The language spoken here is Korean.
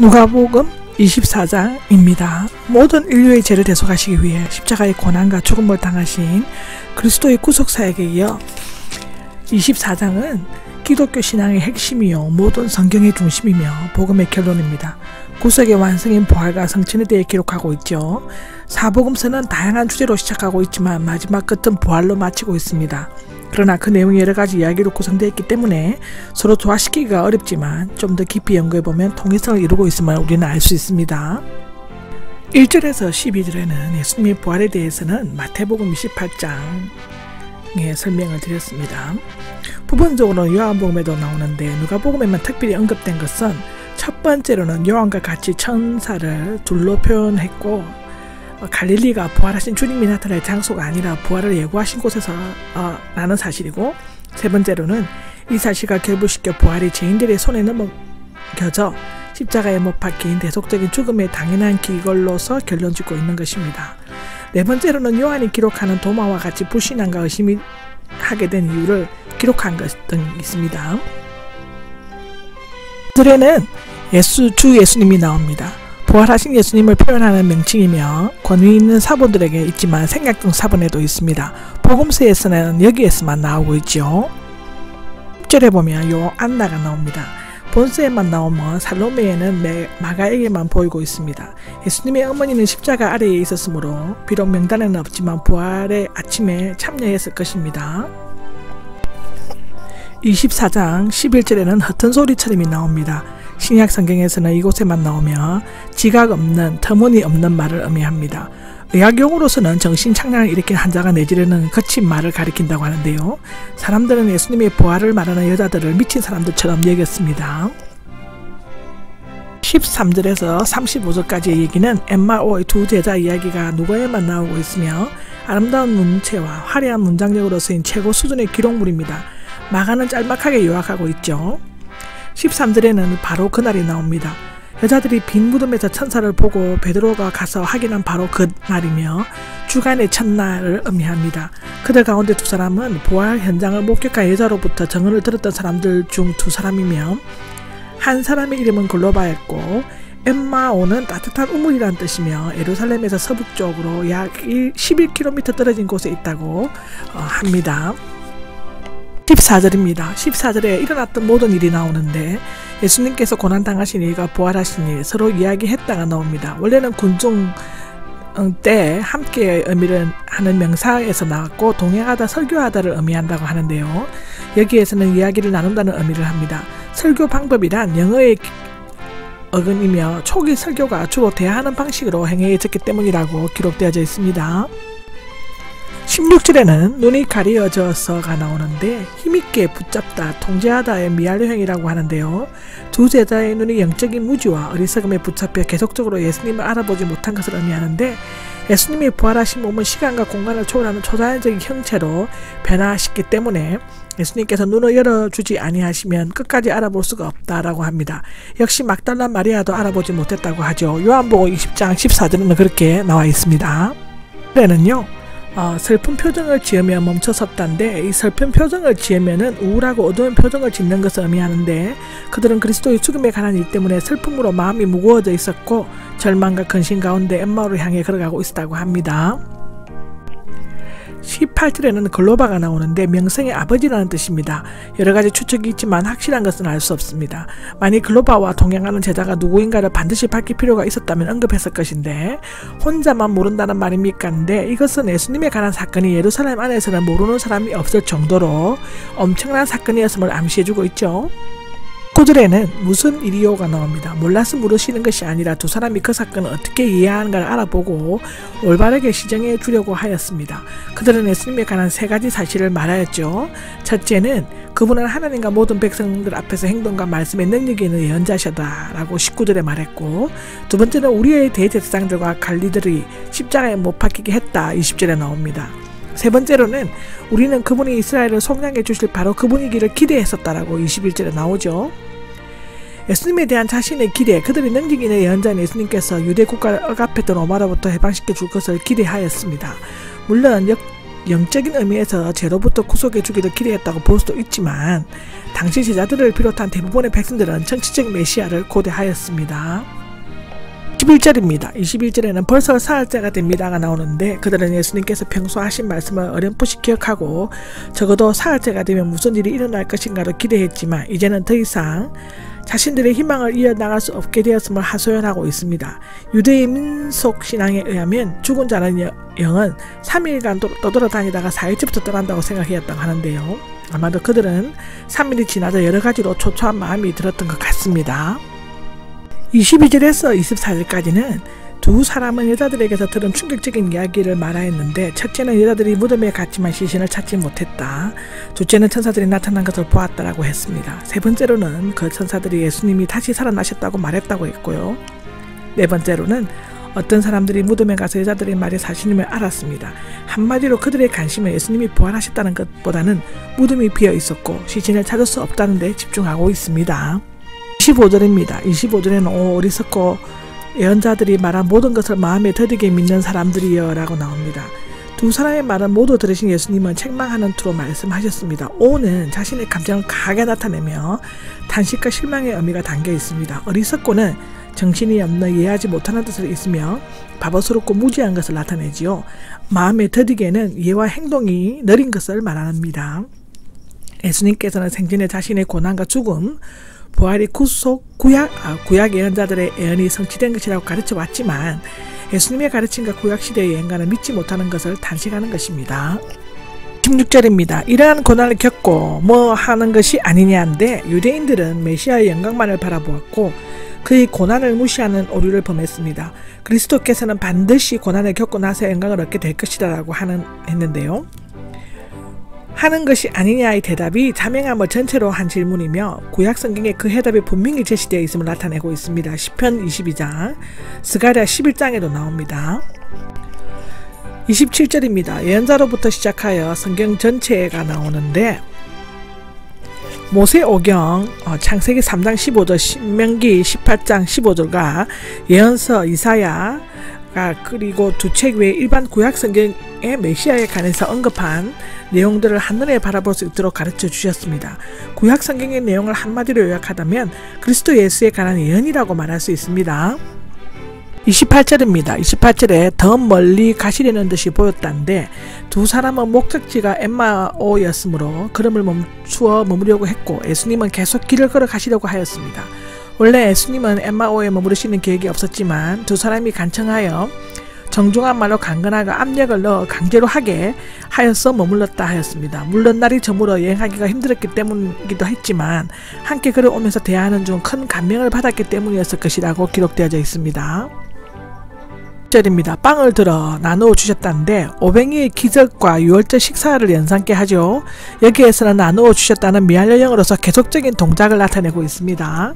누가복음 24장입니다. 모든 인류의 죄를 대속하시기 위해 십자가의 고난과 죽음을 당하신 그리스도의 구속사역에 이어 24장은 기독교 신앙의 핵심이요 모든 성경의 중심이며 복음의 결론입니다. 구속의 완성인 부활과 성천에 대해 기록하고 있죠. 사복음서는 다양한 주제로 시작하고 있지만 마지막 끝은 부활로 마치고 있습니다. 그러나 그 내용이 여러가지 이야기로 구성되어 있기 때문에 서로 조화시키기가 어렵지만 좀 더 깊이 연구해보면 통일성을 이루고 있음을 우리는 알 수 있습니다. 1절에서 12절에는 예수님의 부활에 대해서는 마태복음 28장에 설명을 드렸습니다. 부분적으로 요한복음에도 나오는데 누가복음에만 특별히 언급된 것은 첫 번째로는 요한과 같이 천사를 둘로 표현했고 갈릴리가 부활하신 주님이 나타날 장소가 아니라 부활을 예고하신 곳에서 라는 사실이고, 세 번째로는 이 사실과 결부시켜 부활이 죄인들의 손에 넘겨져 십자가에 못 박힌 대속적인 죽음의 당연한 기걸로서 결론짓고 있는 것입니다. 네 번째로는 요한이 기록하는 도마와 같이 불신앙과 의심이 하게 된 이유를 기록한 것 등이 있습니다. 들에는 주 예수님이 나옵니다. 부활하신 예수님을 표현하는 명칭이며 권위 있는 사본들에게 있지만 생략된 사본에도 있습니다. 복음서에서는 여기에서만 나오고 있죠. 10절에 보면 요 안나가 나옵니다. 본서에만 나오면 살로메에는 마가에게만 보이고 있습니다. 예수님의 어머니는 십자가 아래에 있었으므로 비록 명단에는 없지만 부활의 아침에 참여했을 것입니다. 24장 11절에는 헛된 소리처럼이 나옵니다. 신약 성경에서는 이곳에만 나오며 지각 없는, 터무니없는 말을 의미합니다. 의학용어로서는 정신착란을 일으킨 환자가 내지르는 거친 말을 가리킨다고 하는데요. 사람들은 예수님의 부활을 말하는 여자들을 미친 사람들처럼 여겼습니다. 13절에서 35절까지의 얘기는 엠마오의 두 제자 이야기가 누가에만 나오고 있으며 아름다운 문체와 화려한 문장력으로 쓰인 최고 수준의 기록물입니다. 마가는 짤막하게 요약하고 있죠. 13절에는 바로 그날이 나옵니다. 여자들이 빈 무덤에서 천사를 보고 베드로가 가서 확인한 바로 그 날이며 주간의 첫날을 의미합니다. 그들 가운데 두 사람은 부활 현장을 목격한 여자로부터 증언을 들었던 사람들 중 두 사람이며, 한 사람의 이름은 글로바였고 엠마오는 따뜻한 우물이란 뜻이며 예루살렘에서 서북쪽으로 약 11km 떨어진 곳에 있다고 합니다. 14절입니다. 14절에 일어났던 모든 일이 나오는데 예수님께서 고난당하신 일과 부활하신 일 서로 이야기했다가 나옵니다. 원래는 군중 때 함께 의미를 하는 명사에서 나왔고 동행하다, 설교하다를 의미한다고 하는데요. 여기에서는 이야기를 나눈다는 의미를 합니다. 설교 방법이란 영어의 어근이며 초기 설교가 주로 대화하는 방식으로 행해졌기 때문이라고 기록되어져 있습니다. 16절에는 눈이 가려져서가 나오는데 힘있게 붙잡다, 통제하다의 미알효형이라고 하는데요. 두 제자의 눈이 영적인 무지와 어리석음에 붙잡혀 계속적으로 예수님을 알아보지 못한 것을 의미하는데, 예수님이 부활하신 몸은 시간과 공간을 초월하는 초자연적인 형체로 변화하셨기 때문에 예수님께서 눈을 열어주지 아니하시면 끝까지 알아볼 수가 없다라고 합니다. 역시 막달라 마리아도 알아보지 못했다고 하죠. 요한복음 20장 14절에는 그렇게 나와 있습니다. 그래는요, 슬픈 표정을 지으며 멈춰섰다는데, 이 슬픈 표정을 지으면은 우울하고 어두운 표정을 짓는 것을 의미하는데, 그들은 그리스도의 죽음에 관한 일 때문에 슬픔으로 마음이 무거워져 있었고 절망과 근심 가운데 엠마오를 향해 걸어가고 있었다고 합니다. 18절에는 글로바가 나오는데 명성의 아버지라는 뜻입니다. 여러가지 추측이 있지만 확실한 것은 알 수 없습니다. 만약 글로바와 동행하는 제자가 누구인가를 반드시 밝힐 필요가 있었다면 언급했을 것인데 혼자만 모른다는 말입니까? 근데 이것은 예수님에 관한 사건이 예루살렘 안에서는 모르는 사람이 없을 정도로 엄청난 사건이었음을 암시해주고 있죠. 9절에는 무슨 일이요가 나옵니다. 몰라서 물으시는 것이 아니라 두 사람이 그 사건을 어떻게 이해하는가를 알아보고 올바르게 시정해 주려고 하였습니다. 그들은 예수님에 관한 세 가지 사실을 말하였죠. 첫째는 그분은 하나님과 모든 백성들 앞에서 행동과 말씀의 능력이 있는 예언자시다라고 19절에 말했고, 두 번째는 우리의 대제사장들과 관리들이 십자가에 못 박히게 했다 20절에 나옵니다. 세 번째로는 우리는 그분이 이스라엘을 속량해 주실 바로 그분이기를 기대했었다라고 21절에 나오죠. 예수님에 대한 자신의 기대, 그들이 능력 있는 예언자인 예수님께서 유대 국가를 억압했던 로마로부터 해방시켜 줄 것을 기대하였습니다. 물론 영적인 의미에서 죄로부터 구속해 주기를 기대했다고 볼 수도 있지만 당시 제자들을 비롯한 대부분의 백성들은 정치적 메시아를 고대하였습니다. 21절입니다. 21절에는 벌써 사흘째가 됩니다가 나오는데 그들은 예수님께서 평소 하신 말씀을 어렴풋이 기억하고 적어도 사흘째가 되면 무슨 일이 일어날 것인가를 기대했지만 이제는 더 이상 자신들의 희망을 이어나갈 수 없게 되었음을 하소연하고 있습니다. 유대의 민속신앙에 의하면 죽은 자는 영은 3일간 떠돌아다니다가 4일째부터 떠난다고 생각했다고 하는데요. 아마도 그들은 3일이 지나자 여러가지로 초조한 마음이 들었던 것 같습니다. 22절에서 24절까지는 두 사람은 여자들에게서 들은 충격적인 이야기를 말하였는데 첫째는 여자들이 무덤에 갔지만 시신을 찾지 못했다. 둘째는 천사들이 나타난 것을 보았다라고 했습니다. 세 번째로는 그 천사들이 예수님이 다시 살아나셨다고 말했다고 했고요. 네 번째로는 어떤 사람들이 무덤에 가서 여자들의 말이 사실임을 알았습니다. 한마디로 그들의 관심은 예수님이 부활하셨다는 것보다는 무덤이 비어 있었고 시신을 찾을 수 없다는 데 집중하고 있습니다. 25절입니다. 25절에는 어리석고 예언자들이 말한 모든 것을 마음에 더디게 믿는 사람들이여 라고 나옵니다. 두 사람의 말은 모두 들으신 예수님은 책망하는 투로 말씀하셨습니다. 오는 자신의 감정을 강하게 나타내며 탄식과 실망의 의미가 담겨 있습니다. 어리석고는 정신이 없는 이해하지 못하는 뜻을 있으며 바보스럽고 무지한 것을 나타내지요. 마음에 더디게는 이해와 행동이 느린 것을 말합니다. 예수님께서는 생전에 자신의 고난과 죽음, 부활이 구약 예언자들의 예언이 성취된 것이라고 가르쳐 왔지만 예수님의 가르침과 구약시대의 예언가는 믿지 못하는 것을 단식하는 것입니다. 16절입니다. 이러한 고난을 겪고 뭐 하는 것이 아니냐인데 유대인들은 메시아의 영광만을 바라보았고 그의 고난을 무시하는 오류를 범했습니다. 그리스도께서는 반드시 고난을 겪고 나서 영광을 얻게 될 것이다 라고 했는데요. 하는 것이 아니냐의 대답이 자명함을 전체로 한 질문이며 구약성경에 그 해답이 분명히 제시되어 있음을 나타내고 있습니다. 시편 22장, 스가랴 11장에도 나옵니다. 27절입니다. 예언자로부터 시작하여 성경 전체가 나오는데 모세오경, 창세기 3장 15절, 신명기 18장 15절과 예언서 이사야 그리고 두 책 외에 일반 구약성경의 메시아에 관해서 언급한 내용들을 한눈에 바라볼 수 있도록 가르쳐 주셨습니다. 구약성경의 내용을 한마디로 요약하다면 그리스도 예수에 관한 예언이라고 말할 수 있습니다. 28절입니다. 28절에 더 멀리 가시려는 듯이 보였다는데 두 사람은 목적지가 엠마오였으므로 걸음을 멈추어 머무려고 했고 예수님은 계속 길을 걸어 가시려고 하였습니다. 원래 예수님은 엠마오에 머무르시는 계획이 없었지만 두 사람이 간청하여 정중한 말로 강건하고 압력을 넣어 강제로 하게 하여서 머물렀다 하였습니다. 물론 날이 저물어 여행하기가 힘들었기 때문이기도 했지만 함께 걸어오면서 대화하는 중 큰 감명을 받았기 때문이었을 것이라고 기록되어져 있습니다. 10절입니다. 빵을 들어 나누어 주셨다는데 오병이의 기적과 유월절 식사를 연상케 하죠. 여기에서는 나누어 주셨다는 미완료형으로서 계속적인 동작을 나타내고 있습니다.